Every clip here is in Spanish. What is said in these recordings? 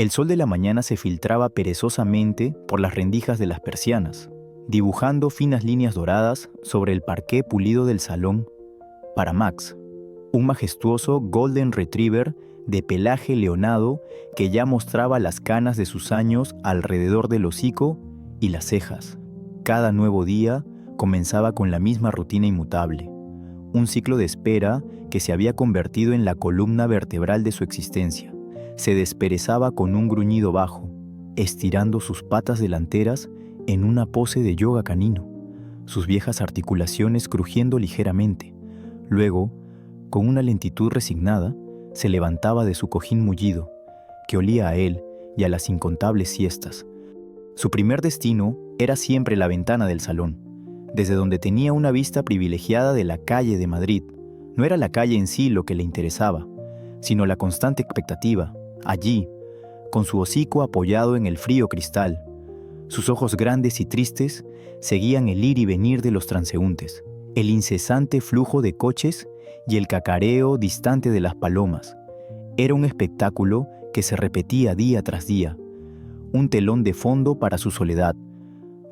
El sol de la mañana se filtraba perezosamente por las rendijas de las persianas, dibujando finas líneas doradas sobre el parqué pulido del salón. Para Max, un majestuoso Golden Retriever de pelaje leonado que ya mostraba las canas de sus años alrededor del hocico y las cejas. Cada nuevo día comenzaba con la misma rutina inmutable, un ciclo de espera que se había convertido en la columna vertebral de su existencia. Se desperezaba con un gruñido bajo, estirando sus patas delanteras en una pose de yoga canino, sus viejas articulaciones crujiendo ligeramente. Luego, con una lentitud resignada, se levantaba de su cojín mullido, que olía a él y a las incontables siestas. Su primer destino era siempre la ventana del salón, desde donde tenía una vista privilegiada de la calle de Madrid. No era la calle en sí lo que le interesaba, sino la constante expectativa, allí, con su hocico apoyado en el frío cristal. Sus ojos grandes y tristes seguían el ir y venir de los transeúntes, el incesante flujo de coches y el cacareo distante de las palomas. Era un espectáculo que se repetía día tras día, un telón de fondo para su soledad.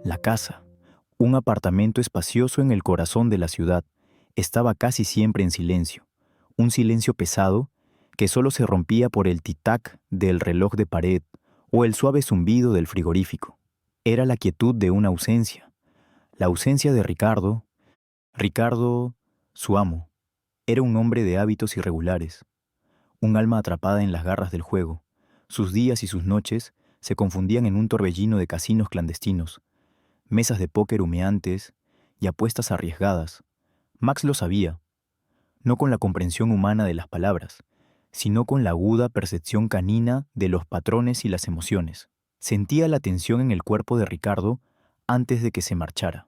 La casa, un apartamento espacioso en el corazón de la ciudad, estaba casi siempre en silencio, un silencio pesado que solo se rompía por el tic-tac del reloj de pared o el suave zumbido del frigorífico. Era la quietud de una ausencia, la ausencia de Ricardo. Ricardo, su amo, era un hombre de hábitos irregulares, un alma atrapada en las garras del juego. Sus días y sus noches se confundían en un torbellino de casinos clandestinos, mesas de póker humeantes y apuestas arriesgadas. Max lo sabía, no con la comprensión humana de las palabras, sino con la aguda percepción canina de los patrones y las emociones. Sentía la tensión en el cuerpo de Ricardo antes de que se marchara,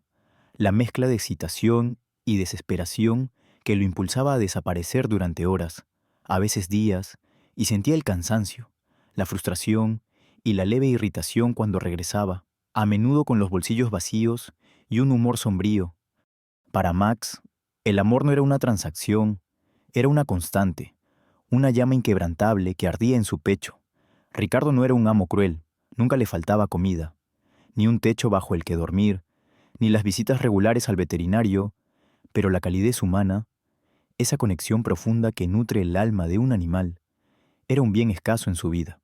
la mezcla de excitación y desesperación que lo impulsaba a desaparecer durante horas, a veces días, y sentía el cansancio, la frustración y la leve irritación cuando regresaba, a menudo con los bolsillos vacíos y un humor sombrío. Para Max, el amor no era una transacción, era una constante, una llama inquebrantable que ardía en su pecho. Ricardo no era un amo cruel, nunca le faltaba comida, ni un techo bajo el que dormir, ni las visitas regulares al veterinario, pero la calidez humana, esa conexión profunda que nutre el alma de un animal, era un bien escaso en su vida.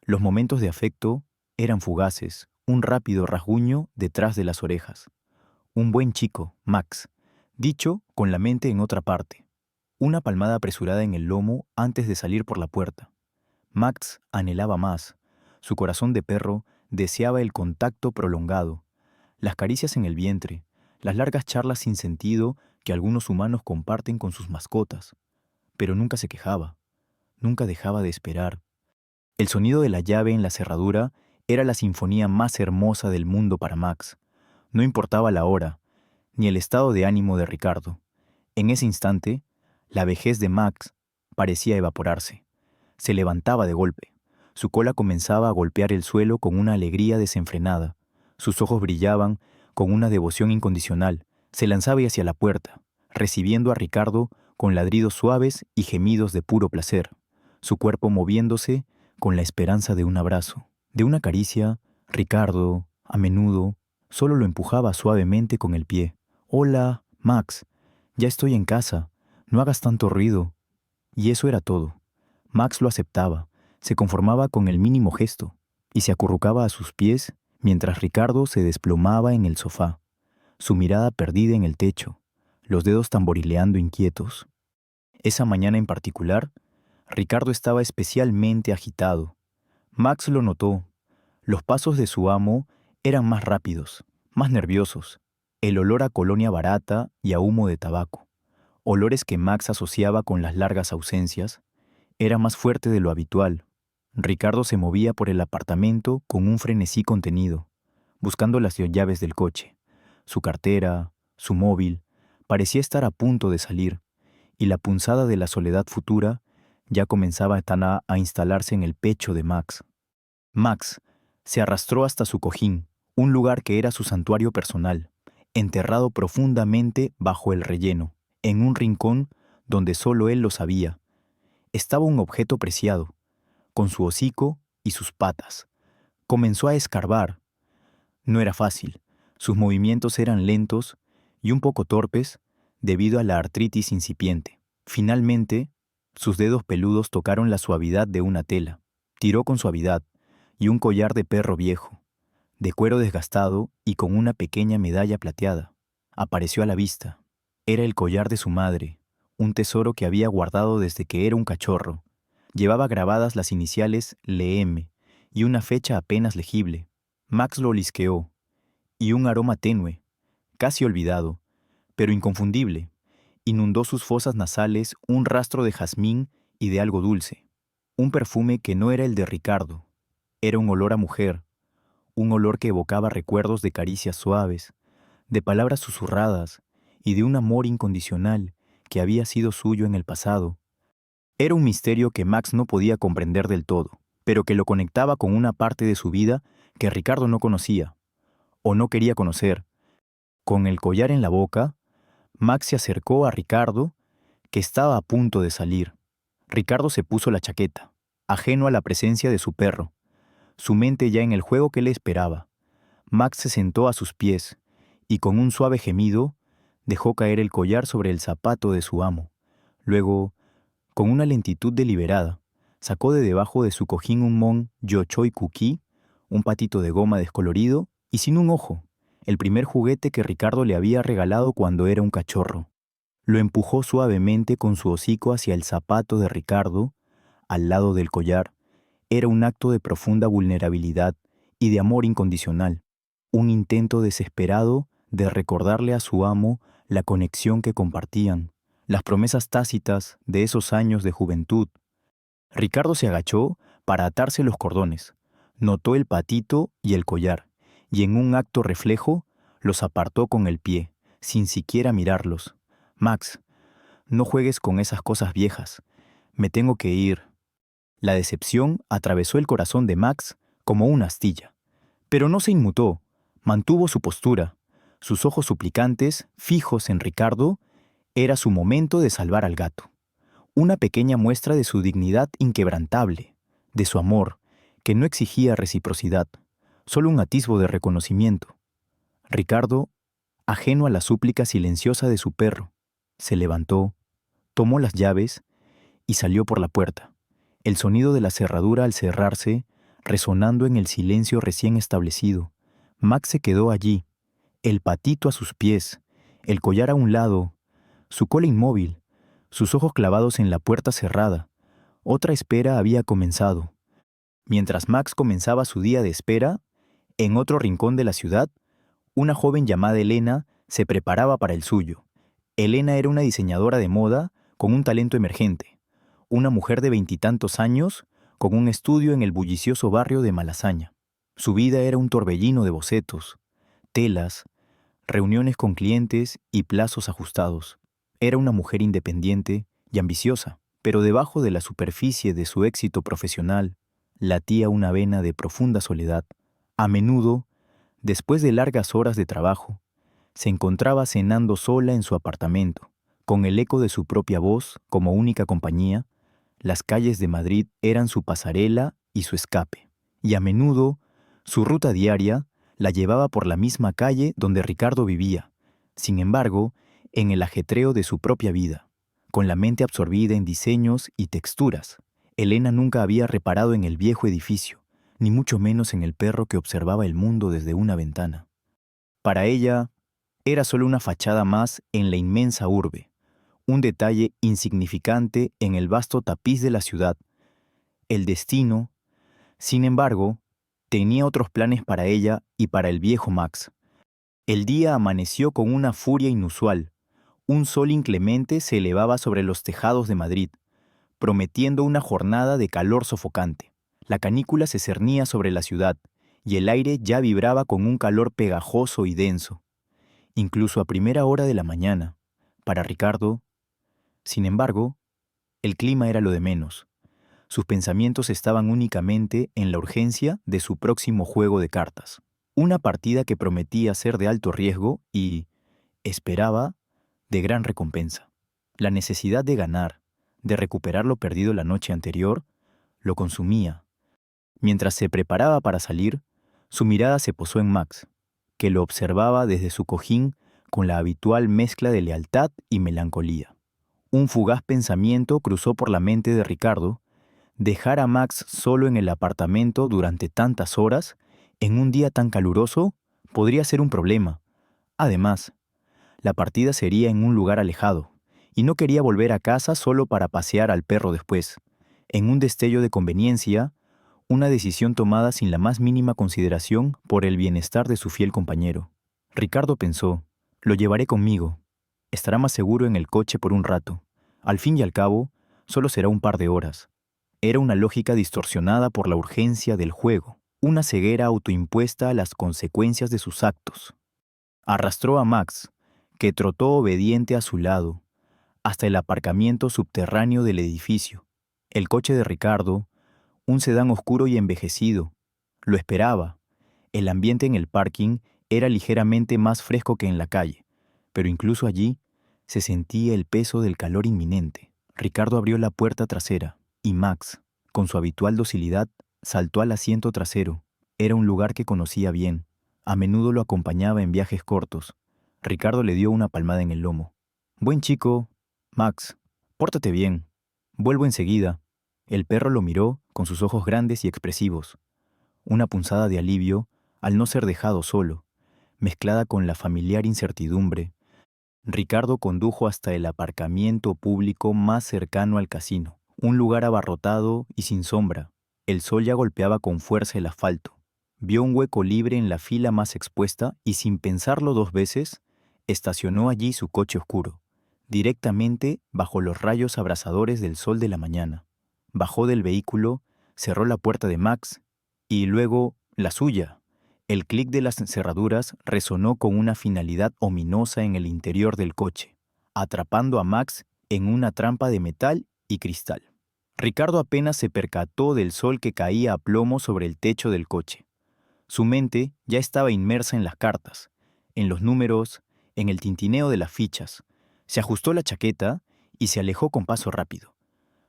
Los momentos de afecto eran fugaces, un rápido rasguño detrás de las orejas. Un buen chico, Max, dicho con la mente en otra parte. Una palmada apresurada en el lomo antes de salir por la puerta. Max anhelaba más. Su corazón de perro deseaba el contacto prolongado, las caricias en el vientre, las largas charlas sin sentido que algunos humanos comparten con sus mascotas. Pero nunca se quejaba, nunca dejaba de esperar. El sonido de la llave en la cerradura era la sinfonía más hermosa del mundo para Max. No importaba la hora, ni el estado de ánimo de Ricardo. En ese instante, la vejez de Max parecía evaporarse. Se levantaba de golpe. Su cola comenzaba a golpear el suelo con una alegría desenfrenada. Sus ojos brillaban con una devoción incondicional. Se lanzaba hacia la puerta, recibiendo a Ricardo con ladridos suaves y gemidos de puro placer. Su cuerpo moviéndose con la esperanza de un abrazo, de una caricia. Ricardo, a menudo, solo lo empujaba suavemente con el pie. «Hola, Max, ya estoy en casa, no hagas tanto ruido». Y eso era todo. Max lo aceptaba, se conformaba con el mínimo gesto, y se acurrucaba a sus pies mientras Ricardo se desplomaba en el sofá, su mirada perdida en el techo, los dedos tamborileando inquietos. Esa mañana en particular, Ricardo estaba especialmente agitado. Max lo notó. Los pasos de su amo eran más rápidos, más nerviosos. El olor a colonia barata y a humo de tabaco, olores que Max asociaba con las largas ausencias, era más fuerte de lo habitual. Ricardo se movía por el apartamento con un frenesí contenido, buscando las llaves del coche. Su cartera, su móvil, parecía estar a punto de salir, y la punzada de la soledad futura ya comenzaba a instalarse en el pecho de Max. Max se arrastró hasta su cojín, un lugar que era su santuario personal, enterrado profundamente bajo el relleno, en un rincón donde solo él lo sabía. Estaba un objeto preciado, con su hocico y sus patas. Comenzó a escarbar. No era fácil. Sus movimientos eran lentos y un poco torpes debido a la artritis incipiente. Finalmente, sus dedos peludos tocaron la suavidad de una tela. Tiró con suavidad, y un collar de perro viejo, de cuero desgastado y con una pequeña medalla plateada, apareció a la vista. Era el collar de su madre, un tesoro que había guardado desde que era un cachorro. Llevaba grabadas las iniciales LM y una fecha apenas legible. Max lo olisqueó, y un aroma tenue, casi olvidado, pero inconfundible, inundó sus fosas nasales un rastro de jazmín y de algo dulce. Un perfume que no era el de Ricardo. Era un olor a mujer, un olor que evocaba recuerdos de caricias suaves, de palabras susurradas y de un amor incondicional que había sido suyo en el pasado. Era un misterio que Max no podía comprender del todo, pero que lo conectaba con una parte de su vida que Ricardo no conocía, o no quería conocer. Con el collar en la boca, Max se acercó a Ricardo, que estaba a punto de salir. Ricardo se puso la chaqueta, ajeno a la presencia de su perro, su mente ya en el juego que le esperaba. Max se sentó a sus pies y con un suave gemido dejó caer el collar sobre el zapato de su amo. Luego, con una lentitud deliberada, sacó de debajo de su cojín un mon Yochoy Cookie, un patito de goma descolorido y sin un ojo, el primer juguete que Ricardo le había regalado cuando era un cachorro. Lo empujó suavemente con su hocico hacia el zapato de Ricardo, al lado del collar. Era un acto de profunda vulnerabilidad y de amor incondicional, un intento desesperado de recordarle a su amo la conexión que compartían, las promesas tácitas de esos años de juventud. Ricardo se agachó para atarse los cordones, notó el patito y el collar, y en un acto reflejo los apartó con el pie, sin siquiera mirarlos. «Max, no juegues con esas cosas viejas. Me tengo que ir». La decepción atravesó el corazón de Max como una astilla. Pero no se inmutó, mantuvo su postura. Sus ojos suplicantes, fijos en Ricardo, era su momento de salvar al gato. Una pequeña muestra de su dignidad inquebrantable, de su amor, que no exigía reciprocidad, solo un atisbo de reconocimiento. Ricardo, ajeno a la súplica silenciosa de su perro, se levantó, tomó las llaves y salió por la puerta. El sonido de la cerradura al cerrarse, resonando en el silencio recién establecido. Max se quedó allí, el patito a sus pies, el collar a un lado, su cola inmóvil, sus ojos clavados en la puerta cerrada. Otra espera había comenzado. Mientras Max comenzaba su día de espera, en otro rincón de la ciudad, una joven llamada Elena se preparaba para el suyo. Elena era una diseñadora de moda con un talento emergente. Una mujer de 20 años con un estudio en el bullicioso barrio de Malasaña. Su vida era un torbellino de bocetos, telas, reuniones con clientes y plazos ajustados. Era una mujer independiente y ambiciosa, pero debajo de la superficie de su éxito profesional latía una vena de profunda soledad. A menudo, después de largas horas de trabajo, se encontraba cenando sola en su apartamento, con el eco de su propia voz como única compañía. Las calles de Madrid eran su pasarela y su escape, y a menudo su ruta diaria la llevaba por la misma calle donde Ricardo vivía. Sin embargo, en el ajetreo de su propia vida, con la mente absorbida en diseños y texturas, Elena nunca había reparado en el viejo edificio, ni mucho menos en el perro que observaba el mundo desde una ventana. Para ella, era solo una fachada más en la inmensa urbe, un detalle insignificante en el vasto tapiz de la ciudad. El destino, sin embargo, tenía otros planes para ella y para el viejo Max. El día amaneció con una furia inusual. Un sol inclemente se elevaba sobre los tejados de Madrid, prometiendo una jornada de calor sofocante. La canícula se cernía sobre la ciudad, y el aire ya vibraba con un calor pegajoso y denso, incluso a primera hora de la mañana. Para Ricardo, sin embargo, el clima era lo de menos. Sus pensamientos estaban únicamente en la urgencia de su próximo juego de cartas. Una partida que prometía ser de alto riesgo y, esperaba, de gran recompensa. La necesidad de ganar, de recuperar lo perdido la noche anterior, lo consumía. Mientras se preparaba para salir, su mirada se posó en Max, que lo observaba desde su cojín con la habitual mezcla de lealtad y melancolía. Un fugaz pensamiento cruzó por la mente de Ricardo: dejar a Max solo en el apartamento durante tantas horas, en un día tan caluroso, podría ser un problema. Además, la partida sería en un lugar alejado, y no quería volver a casa solo para pasear al perro después. En un destello de conveniencia, una decisión tomada sin la más mínima consideración por el bienestar de su fiel compañero. Ricardo pensó: lo llevaré conmigo. Estará más seguro en el coche por un rato. Al fin y al cabo, solo será un par de horas. Era una lógica distorsionada por la urgencia del juego, una ceguera autoimpuesta a las consecuencias de sus actos. Arrastró a Max, que trotó obediente a su lado, hasta el aparcamiento subterráneo del edificio. El coche de Ricardo, un sedán oscuro y envejecido, lo esperaba. El ambiente en el parking era ligeramente más fresco que en la calle, pero incluso allí se sentía el peso del calor inminente. Ricardo abrió la puerta trasera y Max, con su habitual docilidad, saltó al asiento trasero. Era un lugar que conocía bien. A menudo lo acompañaba en viajes cortos. Ricardo le dio una palmada en el lomo. «Buen chico, Max, pórtate bien. Vuelvo enseguida». El perro lo miró con sus ojos grandes y expresivos. Una punzada de alivio al no ser dejado solo, mezclada con la familiar incertidumbre. Ricardo condujo hasta el aparcamiento público más cercano al casino, un lugar abarrotado y sin sombra. El sol ya golpeaba con fuerza el asfalto. Vio un hueco libre en la fila más expuesta y, sin pensarlo dos veces, estacionó allí su coche oscuro, directamente bajo los rayos abrasadores del sol de la mañana. Bajó del vehículo, cerró la puerta de Max y luego la suya. El clic de las cerraduras resonó con una finalidad ominosa en el interior del coche, atrapando a Max en una trampa de metal y cristal. Ricardo apenas se percató del sol que caía a plomo sobre el techo del coche. Su mente ya estaba inmersa en las cartas, en los números, en el tintineo de las fichas. Se ajustó la chaqueta y se alejó con paso rápido,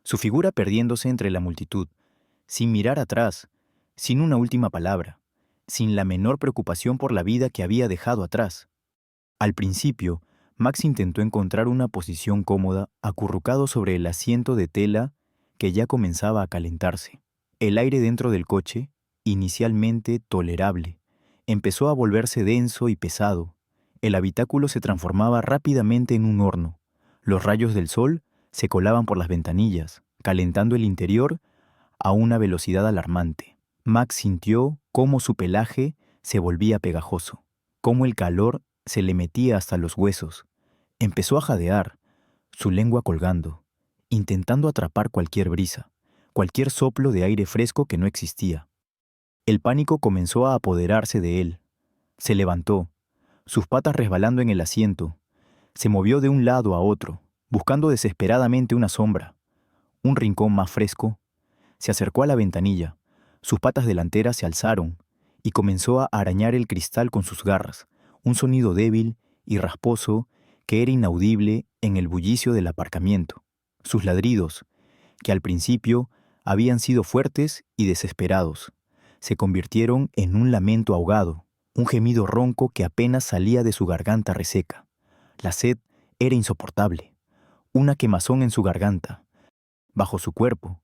su figura perdiéndose entre la multitud, sin mirar atrás, sin una última palabra, sin la menor preocupación por la vida que había dejado atrás. Al principio, Max intentó encontrar una posición cómoda, acurrucado sobre el asiento de tela que ya comenzaba a calentarse. El aire dentro del coche, inicialmente tolerable, empezó a volverse denso y pesado. El habitáculo se transformaba rápidamente en un horno. Los rayos del sol se colaban por las ventanillas, calentando el interior a una velocidad alarmante. Max sintió cómo su pelaje se volvía pegajoso, cómo el calor se le metía hasta los huesos. Empezó a jadear, su lengua colgando, intentando atrapar cualquier brisa, cualquier soplo de aire fresco que no existía. El pánico comenzó a apoderarse de él. Se levantó, sus patas resbalando en el asiento. Se movió de un lado a otro, buscando desesperadamente una sombra, un rincón más fresco. Se acercó a la ventanilla. Sus patas delanteras se alzaron y comenzó a arañar el cristal con sus garras, un sonido débil y rasposo que era inaudible en el bullicio del aparcamiento. Sus ladridos, que al principio habían sido fuertes y desesperados, se convirtieron en un lamento ahogado, un gemido ronco que apenas salía de su garganta reseca. La sed era insoportable, una quemazón en su garganta, bajo su cuerpo.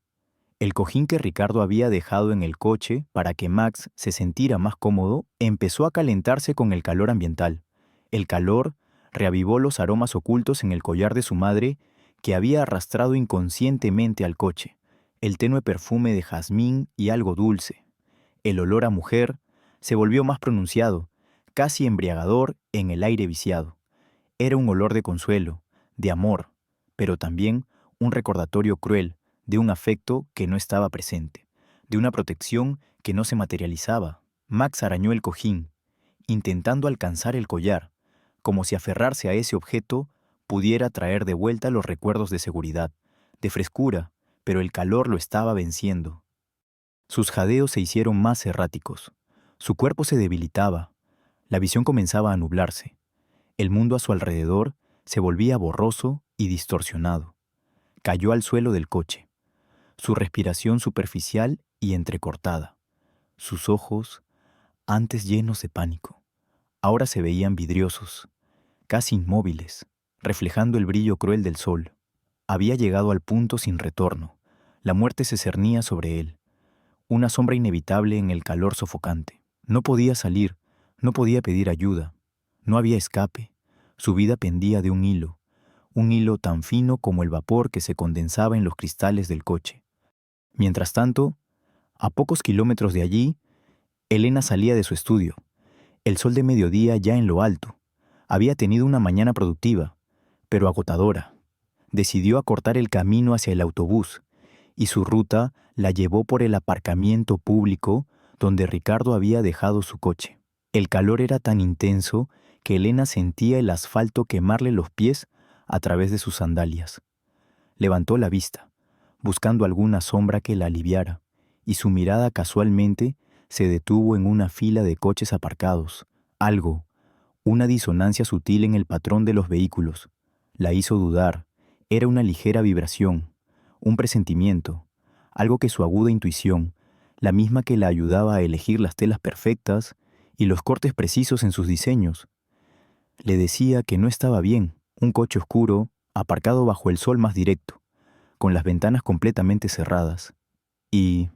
El cojín que Ricardo había dejado en el coche para que Max se sintiera más cómodo empezó a calentarse con el calor ambiental. El calor reavivó los aromas ocultos en el collar de su madre, que había arrastrado inconscientemente al coche, el tenue perfume de jazmín y algo dulce. El olor a mujer se volvió más pronunciado, casi embriagador en el aire viciado. Era un olor de consuelo, de amor, pero también un recordatorio cruel de un afecto que no estaba presente, de una protección que no se materializaba. Max arañó el cojín, intentando alcanzar el collar, como si aferrarse a ese objeto pudiera traer de vuelta los recuerdos de seguridad, de frescura, pero el calor lo estaba venciendo. Sus jadeos se hicieron más erráticos. Su cuerpo se debilitaba. La visión comenzaba a nublarse. El mundo a su alrededor se volvía borroso y distorsionado. Cayó al suelo del coche, su respiración superficial y entrecortada. Sus ojos, antes llenos de pánico, ahora se veían vidriosos, casi inmóviles, reflejando el brillo cruel del sol. Había llegado al punto sin retorno. La muerte se cernía sobre él, una sombra inevitable en el calor sofocante. No podía salir, no podía pedir ayuda, no había escape. Su vida pendía de un hilo tan fino como el vapor que se condensaba en los cristales del coche. Mientras tanto, a pocos kilómetros de allí, Elena salía de su estudio. El sol de mediodía ya en lo alto. Había tenido una mañana productiva, pero agotadora. Decidió acortar el camino hacia el autobús, y su ruta la llevó por el aparcamiento público donde Ricardo había dejado su coche. El calor era tan intenso que Elena sentía el asfalto quemarle los pies a través de sus sandalias. Levantó la vista, buscando alguna sombra que la aliviara, y su mirada casualmente se detuvo en una fila de coches aparcados. Algo, una disonancia sutil en el patrón de los vehículos, la hizo dudar. Era una ligera vibración, un presentimiento, algo que su aguda intuición, la misma que la ayudaba a elegir las telas perfectas y los cortes precisos en sus diseños, le decía que no estaba bien. Un coche oscuro, aparcado bajo el sol más directo, con las ventanas completamente cerradas, y,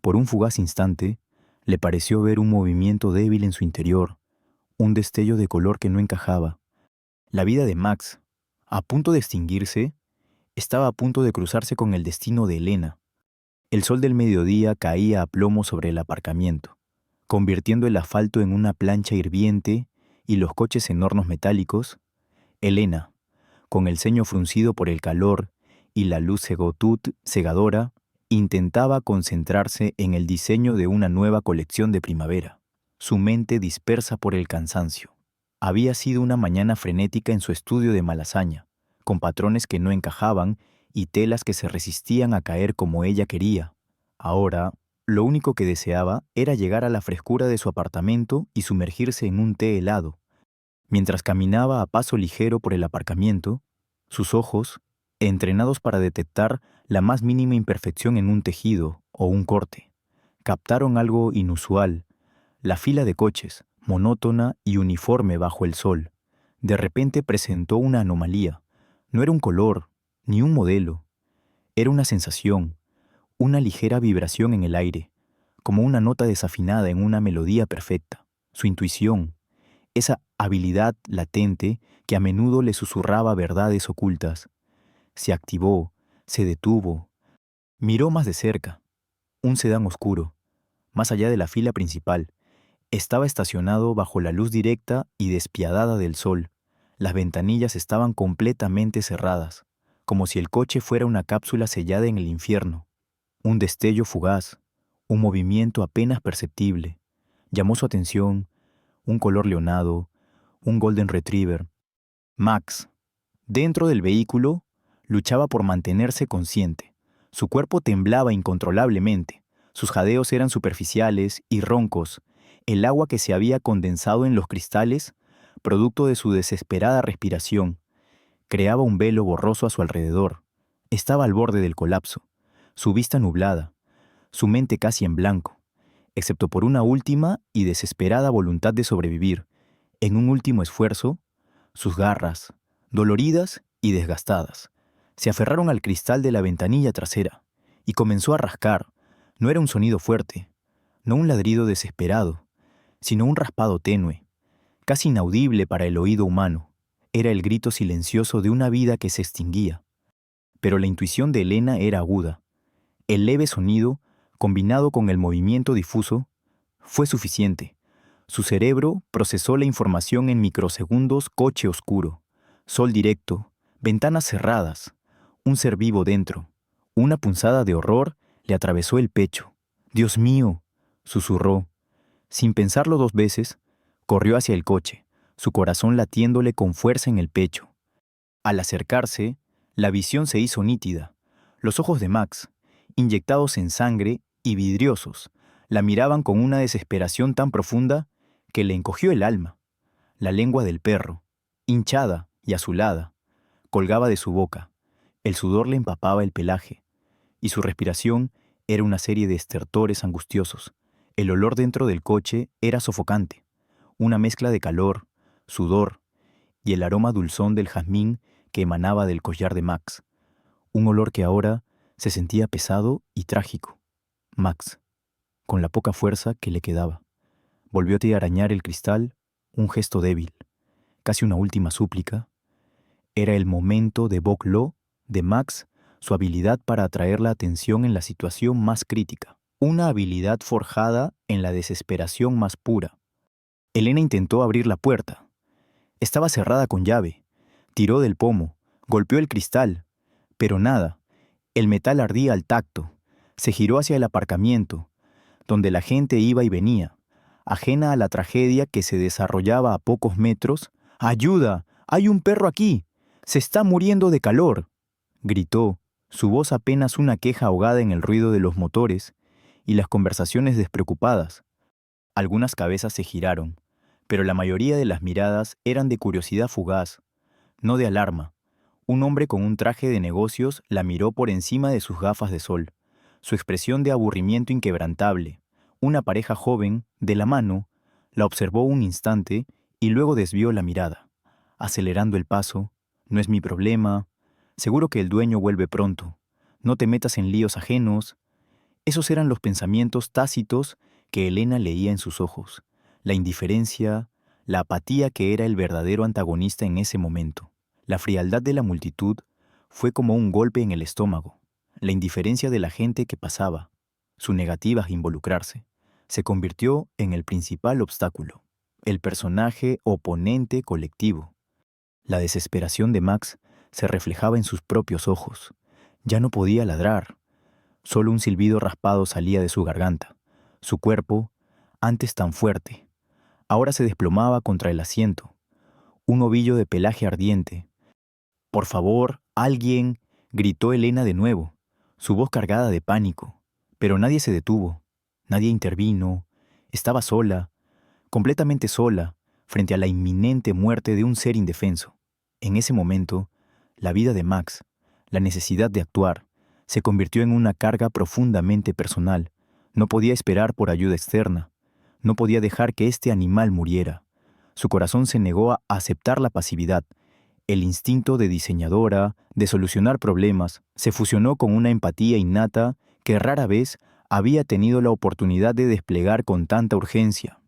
por un fugaz instante, le pareció ver un movimiento débil en su interior, un destello de color que no encajaba. La vida de Max, a punto de extinguirse, estaba a punto de cruzarse con el destino de Elena. El sol del mediodía caía a plomo sobre el aparcamiento, convirtiendo el asfalto en una plancha hirviente y los coches en hornos metálicos. Elena, con el ceño fruncido por el calor y la luz cegadora, intentaba concentrarse en el diseño de una nueva colección de primavera, su mente dispersa por el cansancio. Había sido una mañana frenética en su estudio de Malasaña, con patrones que no encajaban y telas que se resistían a caer como ella quería. Ahora, lo único que deseaba era llegar a la frescura de su apartamento y sumergirse en un té helado. Mientras caminaba a paso ligero por el aparcamiento, sus ojos, entrenados para detectar la más mínima imperfección en un tejido o un corte, captaron algo inusual. La fila de coches, monótona y uniforme bajo el sol, de repente presentó una anomalía. No era un color, ni un modelo. Era una sensación, una ligera vibración en el aire, como una nota desafinada en una melodía perfecta. Su intuición, esa habilidad latente que a menudo le susurraba verdades ocultas, se activó, se detuvo. Miró más de cerca. Un sedán oscuro, más allá de la fila principal, estaba estacionado bajo la luz directa y despiadada del sol. Las ventanillas estaban completamente cerradas, como si el coche fuera una cápsula sellada en el infierno. Un destello fugaz, un movimiento apenas perceptible, llamó su atención, un color leonado, un golden retriever. Max, dentro del vehículo, luchaba por mantenerse consciente. Su cuerpo temblaba incontrolablemente. Sus jadeos eran superficiales y roncos. El agua que se había condensado en los cristales, producto de su desesperada respiración, creaba un velo borroso a su alrededor. Estaba al borde del colapso, su vista nublada, su mente casi en blanco, excepto por una última y desesperada voluntad de sobrevivir. En un último esfuerzo, sus garras, doloridas y desgastadas, se aferraron al cristal de la ventanilla trasera y comenzó a rascar. No era un sonido fuerte, no un ladrido desesperado, sino un raspado tenue, casi inaudible para el oído humano. Era el grito silencioso de una vida que se extinguía. Pero la intuición de Elena era aguda. El leve sonido, combinado con el movimiento difuso, fue suficiente. Su cerebro procesó la información en microsegundos. Coche oscuro, sol directo, ventanas cerradas, un ser vivo dentro. Una punzada de horror le atravesó el pecho. «Dios mío», susurró. Sin pensarlo dos veces, corrió hacia el coche, su corazón latiéndole con fuerza en el pecho. Al acercarse, la visión se hizo nítida. Los ojos de Max, inyectados en sangre y vidriosos, la miraban con una desesperación tan profunda que le encogió el alma. La lengua del perro, hinchada y azulada, colgaba de su boca. El sudor le empapaba el pelaje, y su respiración era una serie de estertores angustiosos. El olor dentro del coche era sofocante, una mezcla de calor, sudor y el aroma dulzón del jazmín que emanaba del collar de Max, un olor que ahora se sentía pesado y trágico. Max, con la poca fuerza que le quedaba, volvió a arañar el cristal, un gesto débil, casi una última súplica. Era el momento de Bok-Lo, de Max, su habilidad para atraer la atención en la situación más crítica, una habilidad forjada en la desesperación más pura. Elena intentó abrir la puerta. Estaba cerrada con llave. Tiró del pomo, golpeó el cristal, pero nada. El metal ardía al tacto. Se giró hacia el aparcamiento, donde la gente iba y venía, ajena a la tragedia que se desarrollaba a pocos metros. ¡Ayuda! ¡Hay un perro aquí! ¡Se está muriendo de calor!, gritó, su voz apenas una queja ahogada en el ruido de los motores y las conversaciones despreocupadas. Algunas cabezas se giraron, pero la mayoría de las miradas eran de curiosidad fugaz, no de alarma. Un hombre con un traje de negocios la miró por encima de sus gafas de sol, su expresión de aburrimiento inquebrantable. Una pareja joven, de la mano, la observó un instante y luego desvió la mirada, acelerando el paso. No es mi problema. Seguro que el dueño vuelve pronto. No te metas en líos ajenos. Esos eran los pensamientos tácitos que Elena leía en sus ojos, la indiferencia, la apatía que era el verdadero antagonista en ese momento. La frialdad de la multitud fue como un golpe en el estómago. La indiferencia de la gente que pasaba, su negativa a involucrarse, se convirtió en el principal obstáculo, el personaje oponente colectivo. La desesperación de Max se reflejaba en sus propios ojos. Ya no podía ladrar. Solo un silbido raspado salía de su garganta. Su cuerpo, antes tan fuerte, ahora se desplomaba contra el asiento. Un ovillo de pelaje ardiente. «Por favor, alguien», gritó Elena de nuevo, su voz cargada de pánico. Pero nadie se detuvo, nadie intervino. Estaba sola, completamente sola, frente a la inminente muerte de un ser indefenso. En ese momento, la vida de Max, la necesidad de actuar, se convirtió en una carga profundamente personal. No podía esperar por ayuda externa. No podía dejar que este animal muriera. Su corazón se negó a aceptar la pasividad. El instinto de diseñadora, de solucionar problemas, se fusionó con una empatía innata que rara vez había tenido la oportunidad de desplegar con tanta urgencia.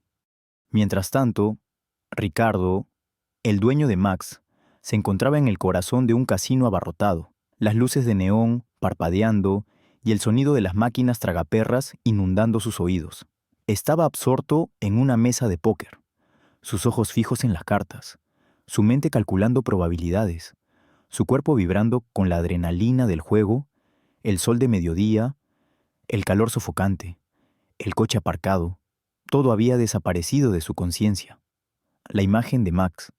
Mientras tanto, Ricardo, el dueño de Max, se encontraba en el corazón de un casino abarrotado, las luces de neón parpadeando y el sonido de las máquinas tragaperras inundando sus oídos. Estaba absorto en una mesa de póker, sus ojos fijos en las cartas, su mente calculando probabilidades, su cuerpo vibrando con la adrenalina del juego, el sol de mediodía, el calor sofocante, el coche aparcado. Todo había desaparecido de su conciencia. La imagen de Max,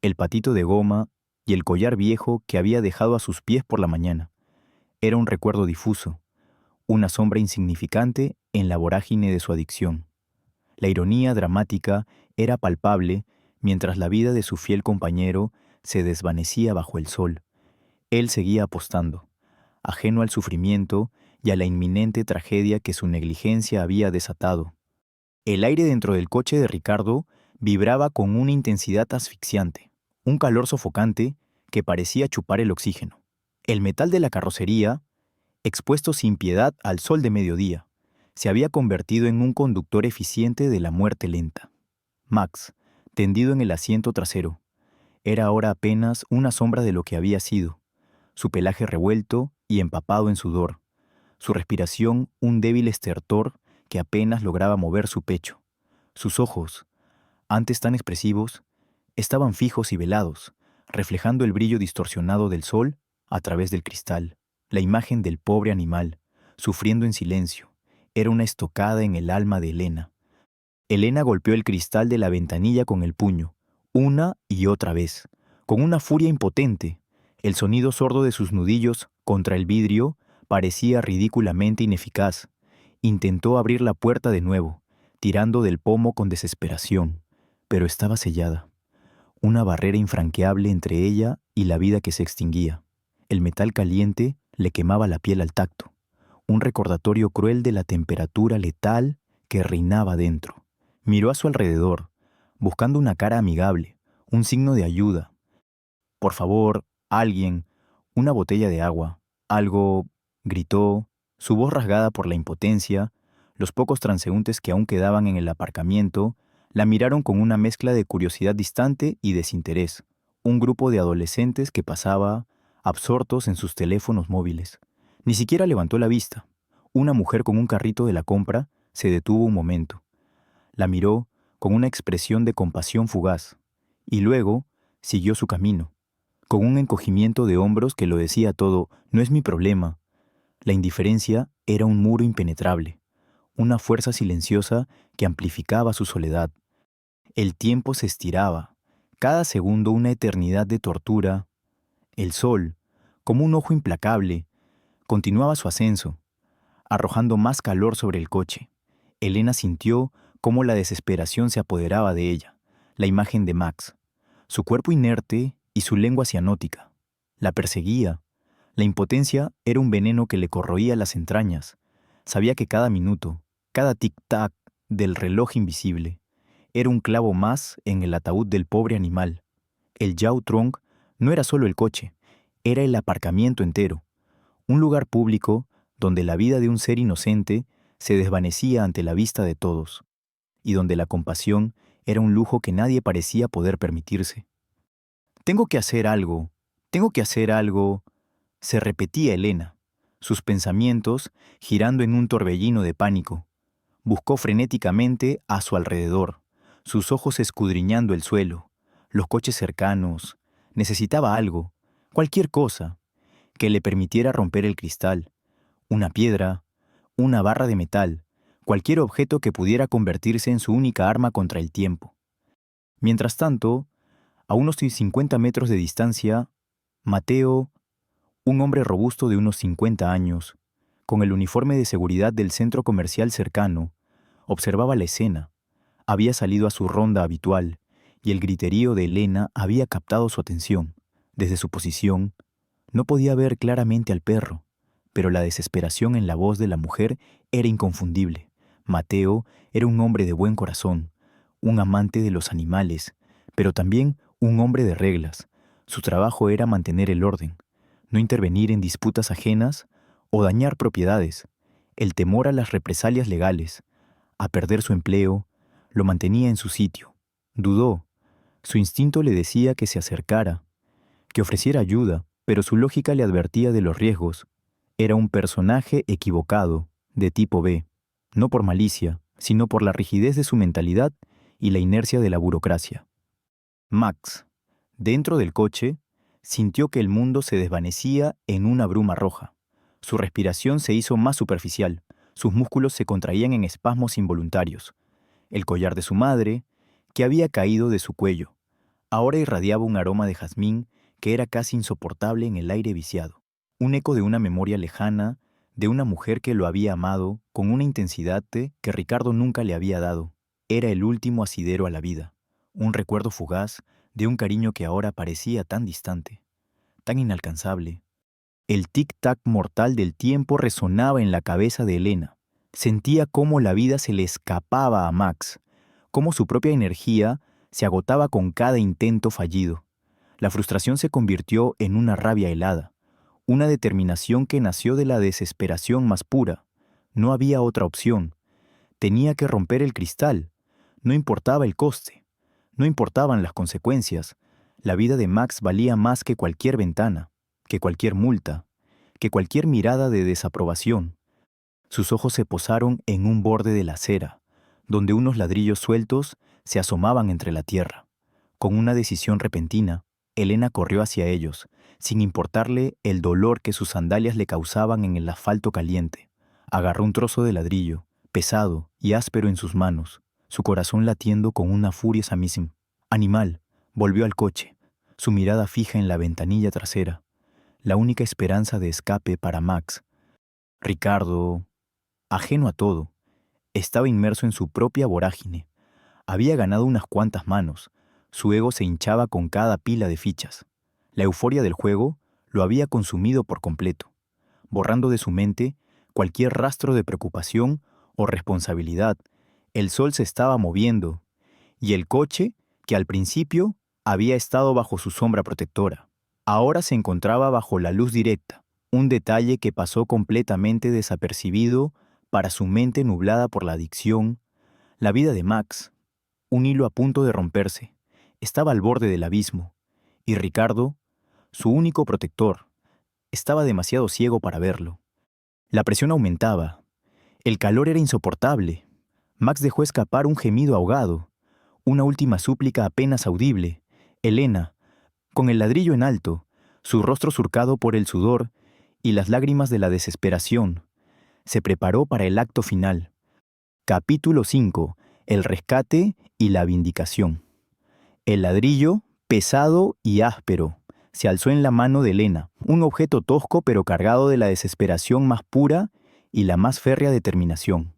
el patito de goma y el collar viejo que había dejado a sus pies por la mañana. Era un recuerdo difuso, una sombra insignificante en la vorágine de su adicción. La ironía dramática era palpable mientras la vida de su fiel compañero se desvanecía bajo el sol. Él seguía apostando, ajeno al sufrimiento y a la inminente tragedia que su negligencia había desatado. El aire dentro del coche de Ricardo vibraba con una intensidad asfixiante, un calor sofocante que parecía chupar el oxígeno. El metal de la carrocería, expuesto sin piedad al sol de mediodía, se había convertido en un conductor eficiente de la muerte lenta. Max, tendido en el asiento trasero, era ahora apenas una sombra de lo que había sido, su pelaje revuelto y empapado en sudor, su respiración un débil estertor que apenas lograba mover su pecho. Sus ojos, antes tan expresivos, estaban fijos y velados, reflejando el brillo distorsionado del sol a través del cristal. La imagen del pobre animal, sufriendo en silencio, era una estocada en el alma de Elena. Elena golpeó el cristal de la ventanilla con el puño, una y otra vez, con una furia impotente. El sonido sordo de sus nudillos contra el vidrio parecía ridículamente ineficaz. Intentó abrir la puerta de nuevo, tirando del pomo con desesperación, pero estaba sellada. Una barrera infranqueable entre ella y la vida que se extinguía. El metal caliente le quemaba la piel al tacto, un recordatorio cruel de la temperatura letal que reinaba dentro. Miró a su alrededor, buscando una cara amigable, un signo de ayuda. «Por favor, alguien, una botella de agua, algo», gritó, su voz rasgada por la impotencia. Los pocos transeúntes que aún quedaban en el aparcamiento la miraron con una mezcla de curiosidad distante y desinterés. Un grupo de adolescentes que pasaba, absortos en sus teléfonos móviles. Ni siquiera levantó la vista. Una mujer con un carrito de la compra se detuvo un momento. La miró con una expresión de compasión fugaz, y luego siguió su camino, con un encogimiento de hombros que lo decía todo: «No es mi problema». La indiferencia era un muro impenetrable, una fuerza silenciosa que amplificaba su soledad. El tiempo se estiraba, cada segundo una eternidad de tortura. El sol, como un ojo implacable, continuaba su ascenso, arrojando más calor sobre el coche. Elena sintió cómo la desesperación se apoderaba de ella, la imagen de Max, su cuerpo inerte y su lengua cianótica. La perseguía. La impotencia era un veneno que le corroía las entrañas. Sabía que cada minuto, cada tic-tac del reloj invisible, era un clavo más en el ataúd del pobre animal. El Yao Trong no era solo el coche, era el aparcamiento entero, un lugar público donde la vida de un ser inocente se desvanecía ante la vista de todos, y donde la compasión era un lujo que nadie parecía poder permitirse. «Tengo que hacer algo, tengo que hacer algo», se repetía Elena, sus pensamientos girando en un torbellino de pánico. Buscó frenéticamente a su alrededor, sus ojos escudriñando el suelo, los coches cercanos. Necesitaba algo, cualquier cosa, que le permitiera romper el cristal, una piedra, una barra de metal, cualquier objeto que pudiera convertirse en su única arma contra el tiempo. Mientras tanto, a unos 50 metros de distancia, Mateo, un hombre robusto de unos 50 años, con el uniforme de seguridad del centro comercial cercano, observaba la escena. Había salido a su ronda habitual, y el griterío de Elena había captado su atención. Desde su posición, no podía ver claramente al perro, pero la desesperación en la voz de la mujer era inconfundible. Mateo era un hombre de buen corazón, un amante de los animales, pero también un hombre de reglas. Su trabajo era mantener el orden, no intervenir en disputas ajenas o dañar propiedades. El temor a las represalias legales, a perder su empleo, lo mantenía en su sitio. Dudó. Su instinto le decía que se acercara, que ofreciera ayuda, pero su lógica le advertía de los riesgos. Era un personaje equivocado, de tipo B, no por malicia, sino por la rigidez de su mentalidad y la inercia de la burocracia. Max, dentro del coche, sintió que el mundo se desvanecía en una bruma roja. Su respiración se hizo más superficial, sus músculos se contraían en espasmos involuntarios. El collar de su madre, que había caído de su cuello, ahora irradiaba un aroma de jazmín que era casi insoportable en el aire viciado. Un eco de una memoria lejana, de una mujer que lo había amado con una intensidad que Ricardo nunca le había dado. Era el último asidero a la vida, un recuerdo fugaz de un cariño que ahora parecía tan distante, tan inalcanzable. El tic-tac mortal del tiempo resonaba en la cabeza de Elena. Sentía cómo la vida se le escapaba a Max, cómo su propia energía se agotaba con cada intento fallido. La frustración se convirtió en una rabia helada, una determinación que nació de la desesperación más pura. No había otra opción. Tenía que romper el cristal. No importaba el coste. No importaban las consecuencias. La vida de Max valía más que cualquier ventana, que cualquier multa, que cualquier mirada de desaprobación. Sus ojos se posaron en un borde de la acera, donde unos ladrillos sueltos se asomaban entre la tierra. Con una decisión repentina, Elena corrió hacia ellos, sin importarle el dolor que sus sandalias le causaban en el asfalto caliente. Agarró un trozo de ladrillo, pesado y áspero en sus manos, su corazón latiendo con una furia samísima. Animal, volvió al coche, su mirada fija en la ventanilla trasera, la única esperanza de escape para Max. Ricardo, ajeno a todo, estaba inmerso en su propia vorágine. Había ganado unas cuantas manos. Su ego se hinchaba con cada pila de fichas. La euforia del juego lo había consumido por completo, borrando de su mente cualquier rastro de preocupación o responsabilidad El sol se estaba moviendo, y el coche, que al principio había estado bajo su sombra protectora, ahora se encontraba bajo la luz directa, un detalle que pasó completamente desapercibido para su mente nublada por la adicción. La vida de Max, un hilo a punto de romperse, estaba al borde del abismo, y Ricardo, su único protector, estaba demasiado ciego para verlo. La presión aumentaba, el calor era insoportable. Max dejó escapar un gemido ahogado, una última súplica apenas audible. Elena, con el ladrillo en alto, su rostro surcado por el sudor y las lágrimas de la desesperación, se preparó para el acto final. Capítulo 5. El rescate y la vindicación. El ladrillo, pesado y áspero, se alzó en la mano de Elena, un objeto tosco pero cargado de la desesperación más pura y la más férrea determinación.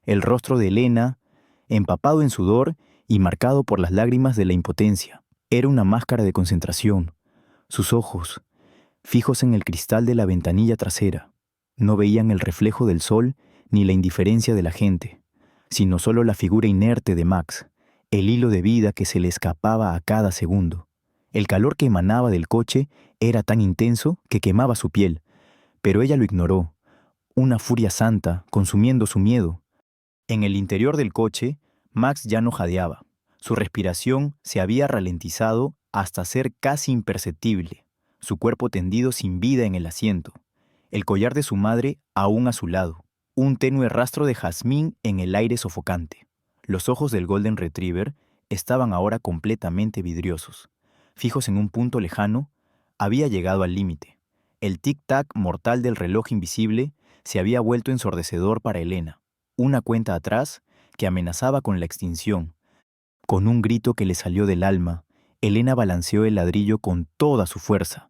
El rostro de Elena, empapado en sudor y marcado por las lágrimas de la impotencia, era una máscara de concentración. Sus ojos, fijos en el cristal de la ventanilla trasera, no veían el reflejo del sol ni la indiferencia de la gente, sino solo la figura inerte de Max, el hilo de vida que se le escapaba a cada segundo. El calor que emanaba del coche era tan intenso que quemaba su piel, pero ella lo ignoró, una furia santa consumiendo su miedo. En el interior del coche, Max ya no jadeaba. Su respiración se había ralentizado hasta ser casi imperceptible, su cuerpo tendido sin vida en el asiento, el collar de su madre aún a su lado, un tenue rastro de jazmín en el aire sofocante. Los ojos del Golden Retriever estaban ahora completamente vidriosos. Fijos en un punto lejano, había llegado al límite. El tic-tac mortal del reloj invisible se había vuelto ensordecedor para Elena, una cuenta atrás que amenazaba con la extinción. Con un grito que le salió del alma, Elena balanceó el ladrillo con toda su fuerza.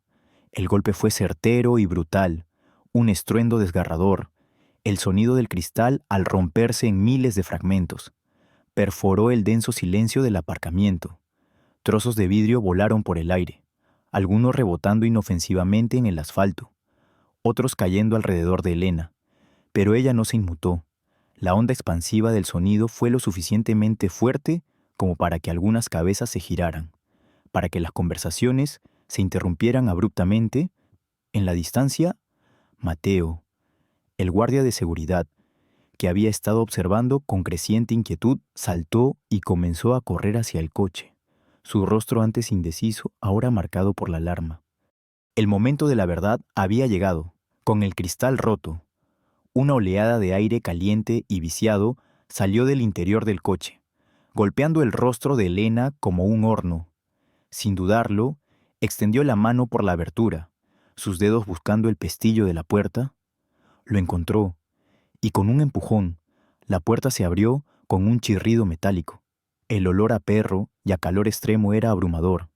El golpe fue certero y brutal, un estruendo desgarrador, el sonido del cristal al romperse en miles de fragmentos. Perforó el denso silencio del aparcamiento. Trozos de vidrio volaron por el aire, algunos rebotando inofensivamente en el asfalto, otros cayendo alrededor de Elena. Pero ella no se inmutó. La onda expansiva del sonido fue lo suficientemente fuerte como para que algunas cabezas se giraran, para que las conversaciones se interrumpieran abruptamente. En la distancia, Mateo, el guardia de seguridad, que había estado observando con creciente inquietud, saltó y comenzó a correr hacia el coche, su rostro antes indeciso, ahora marcado por la alarma. El momento de la verdad había llegado, con el cristal roto. Una oleada de aire caliente y viciado salió del interior del coche, golpeando el rostro de Elena como un horno. Sin dudarlo, extendió la mano por la abertura, sus dedos buscando el pestillo de la puerta. Lo encontró, y con un empujón, la puerta se abrió con un chirrido metálico. El olor a perro y a calor extremo era abrumador.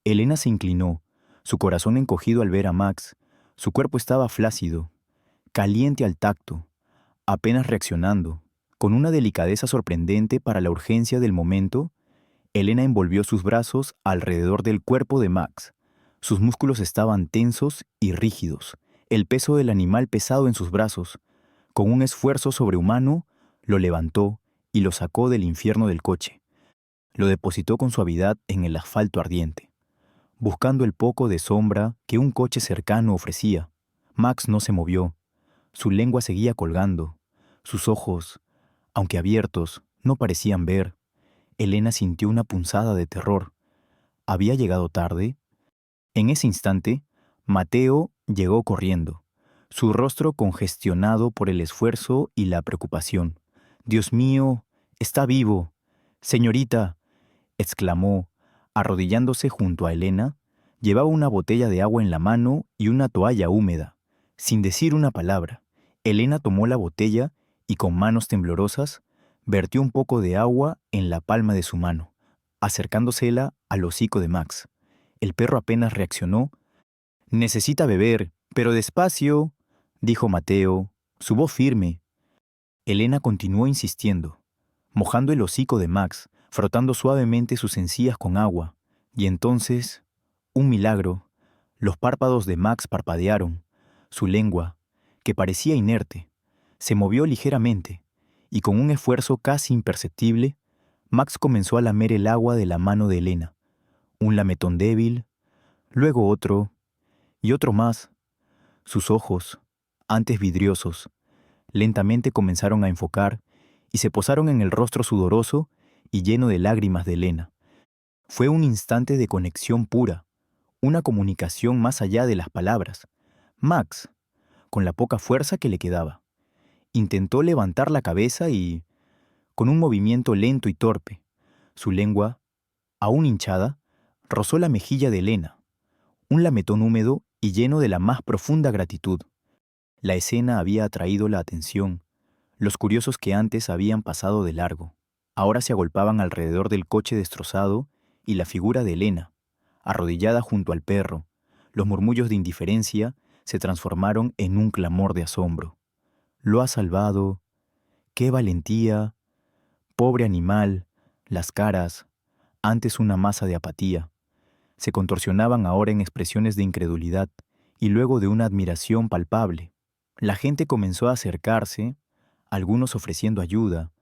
Elena se inclinó, su corazón encogido al ver a Max. Su cuerpo estaba flácido, caliente al tacto, apenas reaccionando. Con una delicadeza sorprendente para la urgencia del momento, Elena envolvió sus brazos alrededor del cuerpo de Max. Sus músculos estaban tensos y rígidos, el peso del animal pesado en sus brazos. Con un esfuerzo sobrehumano, lo levantó y lo sacó del infierno del coche. Lo depositó con suavidad en el asfalto ardiente, buscando el poco de sombra que un coche cercano ofrecía. Max no se movió. Su lengua seguía colgando. Sus ojos, aunque abiertos, no parecían ver. Elena sintió una punzada de terror. ¿Había llegado tarde? En ese instante, Mateo llegó corriendo, su rostro congestionado por el esfuerzo y la preocupación. «Dios mío, está vivo. Señorita», exclamó, arrodillándose junto a Elena. Llevaba una botella de agua en la mano y una toalla húmeda. Sin decir una palabra, Elena tomó la botella y con manos temblorosas vertió un poco de agua en la palma de su mano, acercándosela al hocico de Max. El perro apenas reaccionó. «Necesita beber, pero despacio», dijo Mateo, su voz firme. Elena continuó insistiendo, mojando el hocico de Max, frotando suavemente sus encías con agua. Y entonces, un milagro, los párpados de Max parpadearon. Su lengua, que parecía inerte, se movió ligeramente, y con un esfuerzo casi imperceptible, Max comenzó a lamer el agua de la mano de Elena. Un lametón débil, luego otro, y otro más. Sus ojos, antes vidriosos, lentamente comenzaron a enfocar y se posaron en el rostro sudoroso y lleno de lágrimas de Elena. Fue un instante de conexión pura, una comunicación más allá de las palabras. Max, con la poca fuerza que le quedaba, intentó levantar la cabeza y, con un movimiento lento y torpe, su lengua, aún hinchada, rozó la mejilla de Elena, un lametón húmedo y lleno de la más profunda gratitud. La escena había atraído la atención. Los curiosos que antes habían pasado de largo, ahora se agolpaban alrededor del coche destrozado y la figura de Elena, arrodillada junto al perro. Los murmullos de indiferencia se transformaron en un clamor de asombro. «Lo ha salvado. ¡Qué valentía! Pobre animal». Las caras, antes una masa de apatía, se contorsionaban ahora en expresiones de incredulidad y luego de una admiración palpable. La gente comenzó a acercarse, algunos ofreciendo ayuda,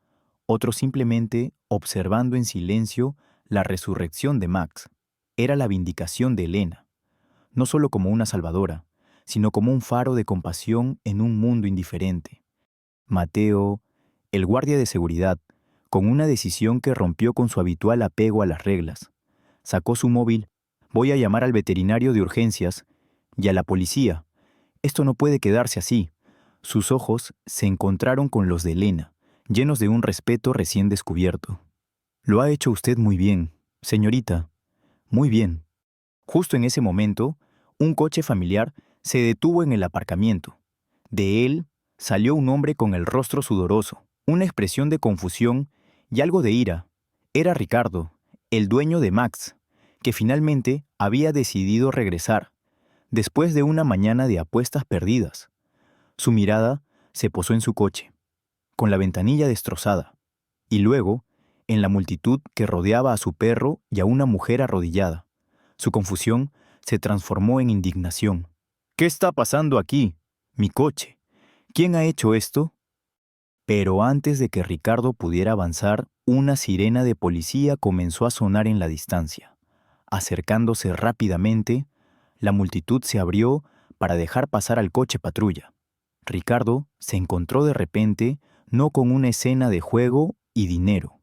otros simplemente observando en silencio la resurrección de Max. Era la vindicación de Elena, no solo como una salvadora, sino como un faro de compasión en un mundo indiferente. Mateo, el guardia de seguridad, con una decisión que rompió con su habitual apego a las reglas, sacó su móvil. «Voy a llamar al veterinario de urgencias y a la policía. Esto no puede quedarse así». Sus ojos se encontraron con los de Elena, llenos de un respeto recién descubierto. «Lo ha hecho usted muy bien, señorita. Muy bien». Justo en ese momento, un coche familiar se detuvo en el aparcamiento. De él salió un hombre con el rostro sudoroso, una expresión de confusión y algo de ira. Era Ricardo, el dueño de Max, que finalmente había decidido regresar, después de una mañana de apuestas perdidas. Su mirada se posó en su coche, con la ventanilla destrozada, y luego en la multitud que rodeaba a su perro y a una mujer arrodillada. Su confusión se transformó en indignación. «¿Qué está pasando aquí? Mi coche. ¿Quién ha hecho esto?». Pero antes de que Ricardo pudiera avanzar, una sirena de policía comenzó a sonar en la distancia. Acercándose rápidamente, la multitud se abrió para dejar pasar al coche patrulla. Ricardo se encontró de repente no con una escena de juego y dinero,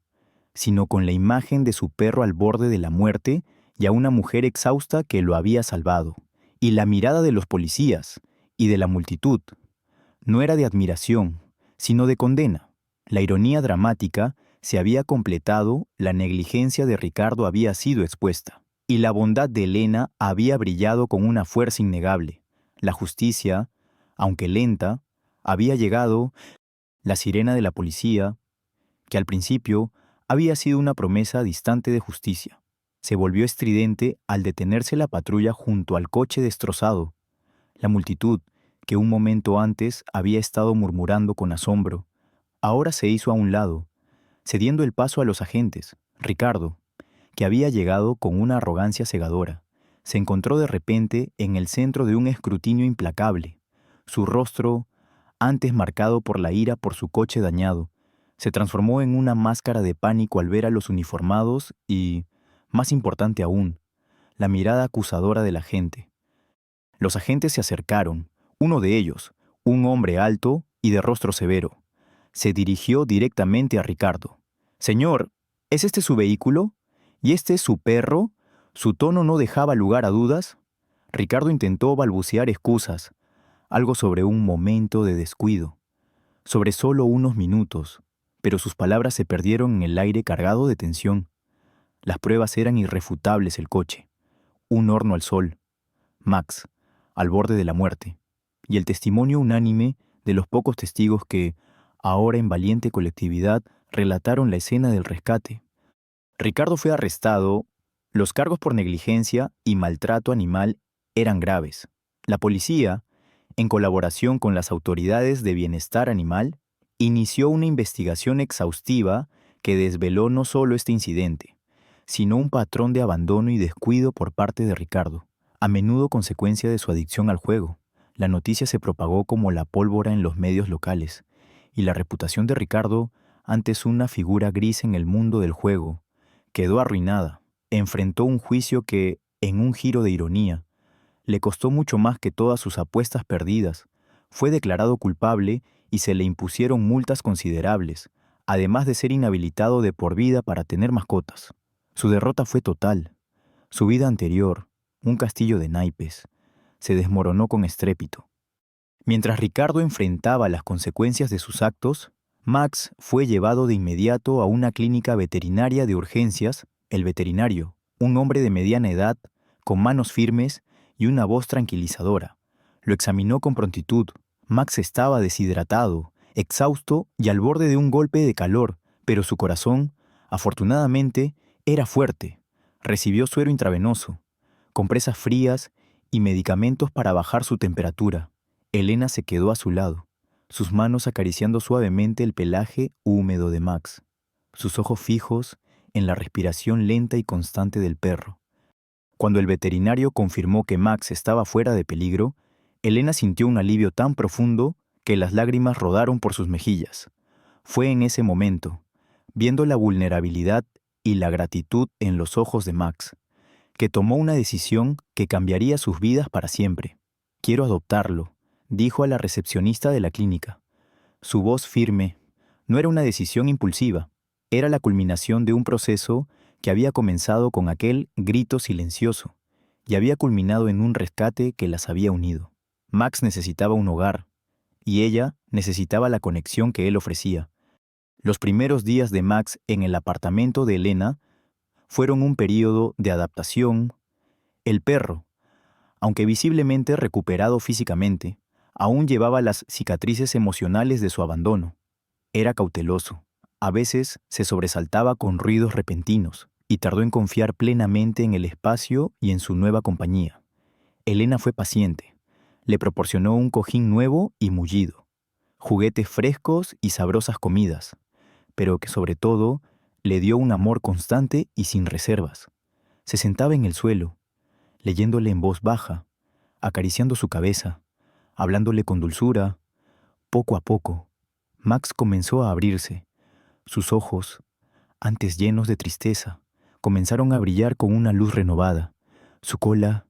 sino con la imagen de su perro al borde de la muerte y a una mujer exhausta que lo había salvado. Y la mirada de los policías y de la multitud no era de admiración, sino de condena. La ironía dramática se había completado, la negligencia de Ricardo había sido expuesta, y la bondad de Elena había brillado con una fuerza innegable. La justicia, aunque lenta, había llegado. La sirena de la policía, que al principio había sido una promesa distante de justicia, se volvió estridente al detenerse la patrulla junto al coche destrozado. La multitud, que un momento antes había estado murmurando con asombro, ahora se hizo a un lado, cediendo el paso a los agentes. Ricardo, que había llegado con una arrogancia cegadora, se encontró de repente en el centro de un escrutinio implacable. Su rostro, antes marcado por la ira por su coche dañado, se transformó en una máscara de pánico al ver a los uniformados y, más importante aún, la mirada acusadora de la gente. Los agentes se acercaron. Uno de ellos, un hombre alto y de rostro severo, se dirigió directamente a Ricardo. «Señor, ¿es este su vehículo? ¿Y este es su perro?». Su tono no dejaba lugar a dudas. Ricardo intentó balbucear excusas, algo sobre un momento de descuido, sobre solo unos minutos, pero sus palabras se perdieron en el aire cargado de tensión. Las pruebas eran irrefutables: el coche, un horno al sol, Max, al borde de la muerte, y el testimonio unánime de los pocos testigos que, ahora en valiente colectividad, relataron la escena del rescate. Ricardo fue arrestado. Los cargos por negligencia y maltrato animal eran graves. La policía, en colaboración con las autoridades de bienestar animal, inició una investigación exhaustiva que desveló no solo este incidente, sino un patrón de abandono y descuido por parte de Ricardo, a menudo consecuencia de su adicción al juego. La noticia se propagó como la pólvora en los medios locales, y la reputación de Ricardo, antes una figura gris en el mundo del juego, quedó arruinada. Enfrentó un juicio que, en un giro de ironía, le costó mucho más que todas sus apuestas perdidas. Fue declarado culpable y se le impusieron multas considerables, además de ser inhabilitado de por vida para tener mascotas. Su derrota fue total. Su vida anterior, un castillo de naipes, se desmoronó con estrépito. Mientras Ricardo enfrentaba las consecuencias de sus actos, Max fue llevado de inmediato a una clínica veterinaria de urgencias. El veterinario, un hombre de mediana edad, con manos firmes y una voz tranquilizadora, lo examinó con prontitud. Max estaba deshidratado, exhausto y al borde de un golpe de calor, pero su corazón, afortunadamente, era fuerte. Recibió suero intravenoso, compresas frías y medicamentos para bajar su temperatura. Elena se quedó a su lado, sus manos acariciando suavemente el pelaje húmedo de Max, sus ojos fijos en la respiración lenta y constante del perro. Cuando el veterinario confirmó que Max estaba fuera de peligro, Elena sintió un alivio tan profundo que las lágrimas rodaron por sus mejillas. Fue en ese momento, viendo la vulnerabilidad y la gratitud en los ojos de Max, que tomó una decisión que cambiaría sus vidas para siempre. «Quiero adoptarlo», dijo a la recepcionista de la clínica. Su voz firme no era una decisión impulsiva, era la culminación de un proceso que había comenzado con aquel grito silencioso y había culminado en un rescate que las había unido. Max necesitaba un hogar, y ella necesitaba la conexión que él ofrecía. Los primeros días de Max en el apartamento de Elena fueron un período de adaptación. El perro, aunque visiblemente recuperado físicamente, aún llevaba las cicatrices emocionales de su abandono. Era cauteloso. A veces se sobresaltaba con ruidos repentinos y tardó en confiar plenamente en el espacio y en su nueva compañía. Elena fue paciente. Le proporcionó un cojín nuevo y mullido, juguetes frescos y sabrosas comidas, pero que sobre todo le dio un amor constante y sin reservas. Se sentaba en el suelo, leyéndole en voz baja, acariciando su cabeza, hablándole con dulzura. Poco a poco, Max comenzó a abrirse. Sus ojos, antes llenos de tristeza, comenzaron a brillar con una luz renovada. Su cola,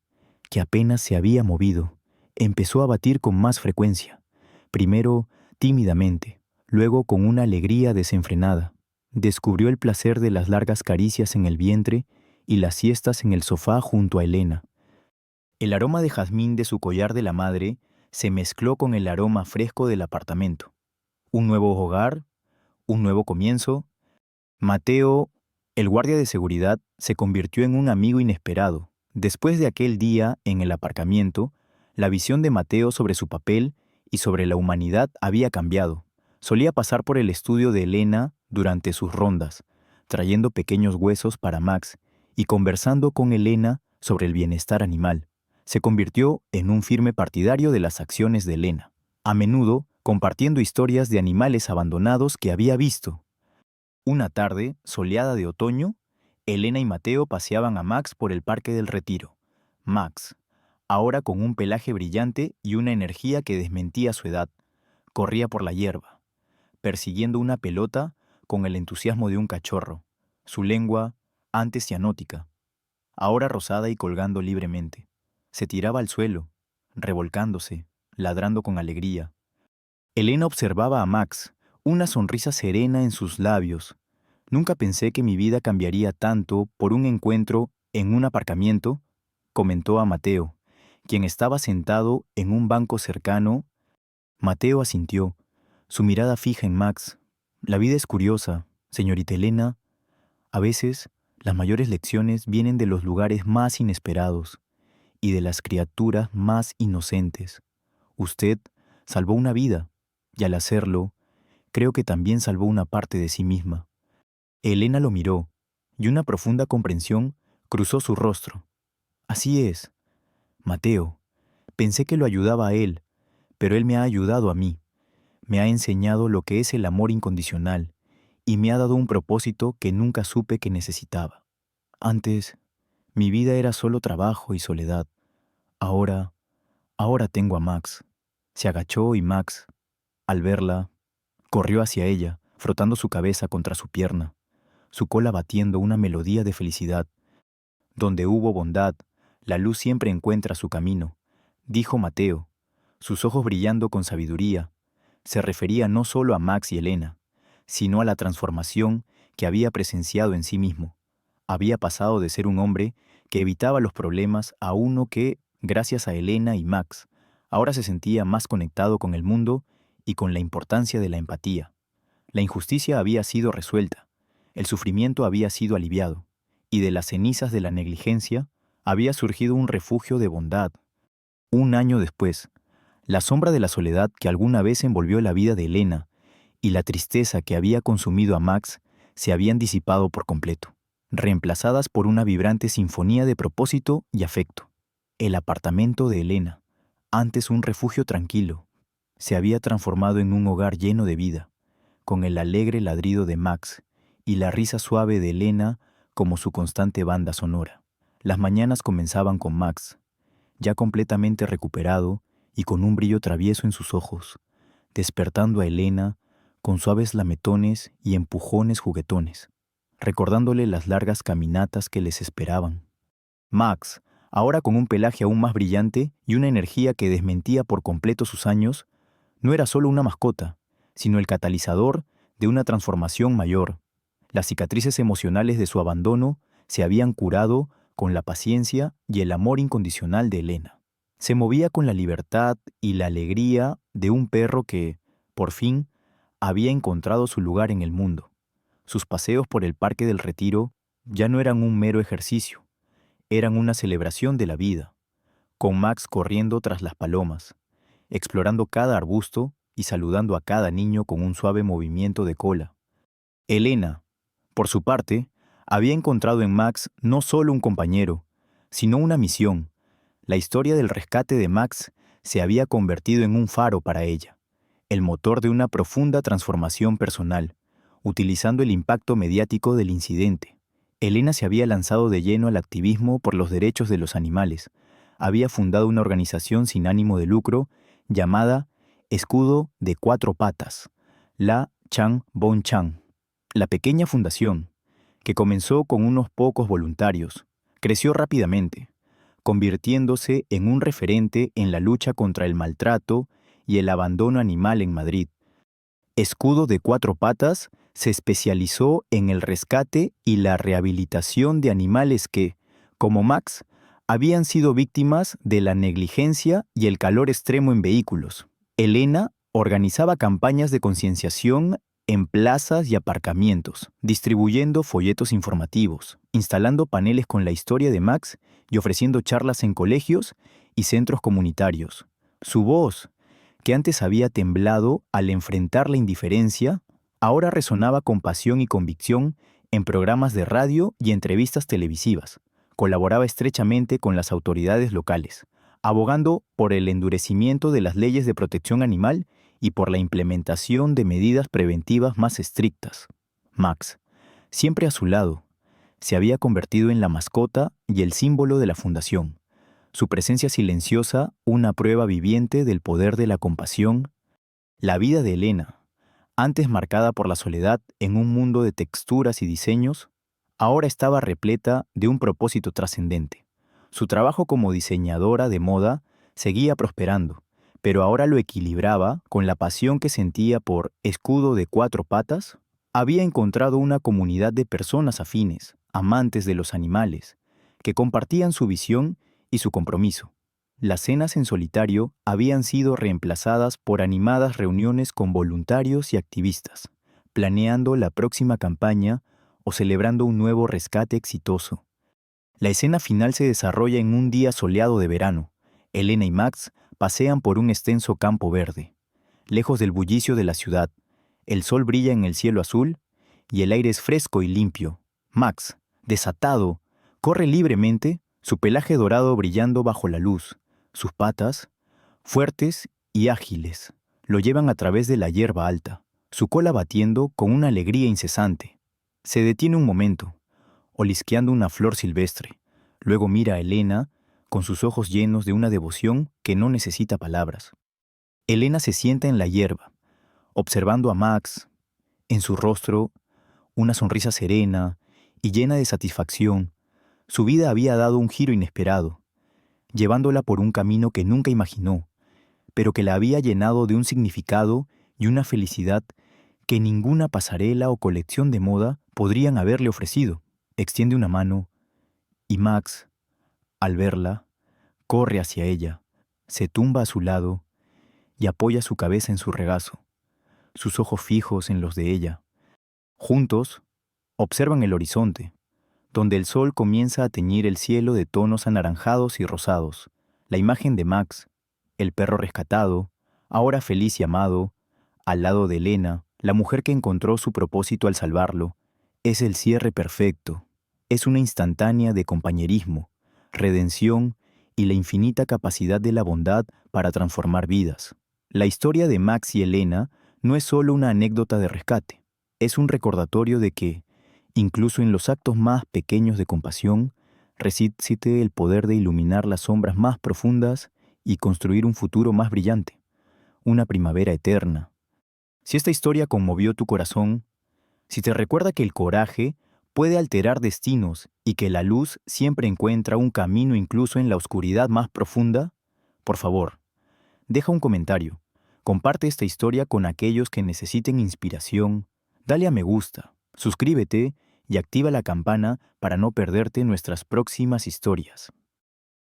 que apenas se había movido, empezó a batir con más frecuencia, primero tímidamente, luego con una alegría desenfrenada. Descubrió el placer de las largas caricias en el vientre y las siestas en el sofá junto a Elena. El aroma de jazmín de su collar de la madre se mezcló con el aroma fresco del apartamento. Un nuevo hogar, un nuevo comienzo. Mateo, el guardia de seguridad, se convirtió en un amigo inesperado. Después de aquel día en el aparcamiento, la visión de Mateo sobre su papel y sobre la humanidad había cambiado. Solía pasar por el estudio de Elena durante sus rondas, trayendo pequeños huesos para Max y conversando con Elena sobre el bienestar animal. Se convirtió en un firme partidario de las acciones de Elena, a menudo compartiendo historias de animales abandonados que había visto. Una tarde, soleada de otoño, Elena y Mateo paseaban a Max por el Parque del Retiro. Max, ahora con un pelaje brillante y una energía que desmentía su edad, corría por la hierba, persiguiendo una pelota con el entusiasmo de un cachorro, su lengua, antes cianótica, ahora rosada y colgando libremente. Se tiraba al suelo, revolcándose, ladrando con alegría. Elena observaba a Max, una sonrisa serena en sus labios. «Nunca pensé que mi vida cambiaría tanto por un encuentro en un aparcamiento», comentó a Mateo, quien estaba sentado en un banco cercano. Mateo asintió, su mirada fija en Max. «La vida es curiosa, señorita Elena. A veces, las mayores lecciones vienen de los lugares más inesperados y de las criaturas más inocentes. Usted salvó una vida, y al hacerlo, creo que también salvó una parte de sí misma». Elena lo miró, y una profunda comprensión cruzó su rostro. «Así es, Mateo. Pensé que lo ayudaba a él, pero él me ha ayudado a mí. Me ha enseñado lo que es el amor incondicional, y me ha dado un propósito que nunca supe que necesitaba. Antes, mi vida era solo trabajo y soledad. Ahora tengo a Max». Se agachó y Max, al verla, Corrió hacia ella, frotando su cabeza contra su pierna, su cola batiendo una melodía de felicidad. Donde hubo bondad, la luz siempre encuentra su camino, dijo Mateo, sus ojos brillando con sabiduría. Se refería no solo a Max y Elena, sino a la transformación que había presenciado en sí mismo. Había pasado de ser un hombre que evitaba los problemas a uno que, gracias a Elena y Max, ahora se sentía más conectado con el mundo y con la importancia de la empatía. La injusticia había sido resuelta, el sufrimiento había sido aliviado, y de las cenizas de la negligencia había surgido un refugio de bondad. Un año después, la sombra de la soledad que alguna vez envolvió la vida de Elena y la tristeza que había consumido a Max se habían disipado por completo, reemplazadas por una vibrante sinfonía de propósito y afecto. El apartamento de Elena, antes un refugio tranquilo, se había transformado en un hogar lleno de vida, con el alegre ladrido de Max y la risa suave de Elena como su constante banda sonora. Las mañanas comenzaban con Max, ya completamente recuperado y con un brillo travieso en sus ojos, despertando a Elena con suaves lametones y empujones juguetones, recordándole las largas caminatas que les esperaban. Max, ahora con un pelaje aún más brillante y una energía que desmentía por completo sus años, no era solo una mascota, sino el catalizador de una transformación mayor. Las cicatrices emocionales de su abandono se habían curado con la paciencia y el amor incondicional de Elena. Se movía con la libertad y la alegría de un perro que, por fin, había encontrado su lugar en el mundo. Sus paseos por el Parque del Retiro ya no eran un mero ejercicio, eran una celebración de la vida, con Max corriendo tras las palomas, explorando cada arbusto y saludando a cada niño con un suave movimiento de cola. Elena, por su parte, había encontrado en Max no solo un compañero, sino una misión. La historia del rescate de Max se había convertido en un faro para ella, el motor de una profunda transformación personal, utilizando el impacto mediático del incidente. Elena se había lanzado de lleno al activismo por los derechos de los animales. Había fundado una organización sin ánimo de lucro llamada Escudo de Cuatro Patas, la Chang Bon Chang. La pequeña fundación, que comenzó con unos pocos voluntarios, creció rápidamente, convirtiéndose en un referente en la lucha contra el maltrato y el abandono animal en Madrid. Escudo de Cuatro Patas se especializó en el rescate y la rehabilitación de animales que, como Max, habían sido víctimas de la negligencia y el calor extremo en vehículos. Elena organizaba campañas de concienciación en plazas y aparcamientos, distribuyendo folletos informativos, instalando paneles con la historia de Max y ofreciendo charlas en colegios y centros comunitarios. Su voz, que antes había temblado al enfrentar la indiferencia, ahora resonaba con pasión y convicción en programas de radio y entrevistas televisivas. Colaboraba estrechamente con las autoridades locales, abogando por el endurecimiento de las leyes de protección animal y por la implementación de medidas preventivas más estrictas. Max, siempre a su lado, se había convertido en la mascota y el símbolo de la fundación. Su presencia silenciosa, una prueba viviente del poder de la compasión. La vida de Elena, antes marcada por la soledad en un mundo de texturas y diseños, ahora estaba repleta de un propósito trascendente. Su trabajo como diseñadora de moda seguía prosperando, pero ahora lo equilibraba con la pasión que sentía por Escudo de Cuatro Patas. Había encontrado una comunidad de personas afines, amantes de los animales, que compartían su visión y su compromiso. Las cenas en solitario habían sido reemplazadas por animadas reuniones con voluntarios y activistas, planeando la próxima campaña o celebrando un nuevo rescate exitoso. La escena final se desarrolla en un día soleado de verano. Elena y Max pasean por un extenso campo verde. Lejos del bullicio de la ciudad, el sol brilla en el cielo azul y el aire es fresco y limpio. Max, desatado, corre libremente, su pelaje dorado brillando bajo la luz. Sus patas, fuertes y ágiles, lo llevan a través de la hierba alta, su cola batiendo con una alegría incesante. Se detiene un momento, olisqueando una flor silvestre. Luego mira a Elena con sus ojos llenos de una devoción que no necesita palabras. Elena se sienta en la hierba, observando a Max, en su rostro una sonrisa serena y llena de satisfacción. Su vida había dado un giro inesperado, llevándola por un camino que nunca imaginó, pero que la había llenado de un significado y una felicidad que ninguna pasarela o colección de moda podrían haberle ofrecido. Extiende una mano y Max, al verla, corre hacia ella, se tumba a su lado y apoya su cabeza en su regazo, sus ojos fijos en los de ella. Juntos, observan el horizonte, donde el sol comienza a teñir el cielo de tonos anaranjados y rosados. La imagen de Max, el perro rescatado, ahora feliz y amado, al lado de Elena, la mujer que encontró su propósito al salvarlo, es el cierre perfecto. Es una instantánea de compañerismo, redención y la infinita capacidad de la bondad para transformar vidas. La historia de Max y Elena no es solo una anécdota de rescate, es un recordatorio de que, incluso en los actos más pequeños de compasión, reside el poder de iluminar las sombras más profundas y construir un futuro más brillante, una primavera eterna. Si esta historia conmovió tu corazón, si te recuerda que el coraje puede alterar destinos y que la luz siempre encuentra un camino incluso en la oscuridad más profunda, por favor, deja un comentario, comparte esta historia con aquellos que necesiten inspiración, dale a me gusta, suscríbete y activa la campana para no perderte nuestras próximas historias.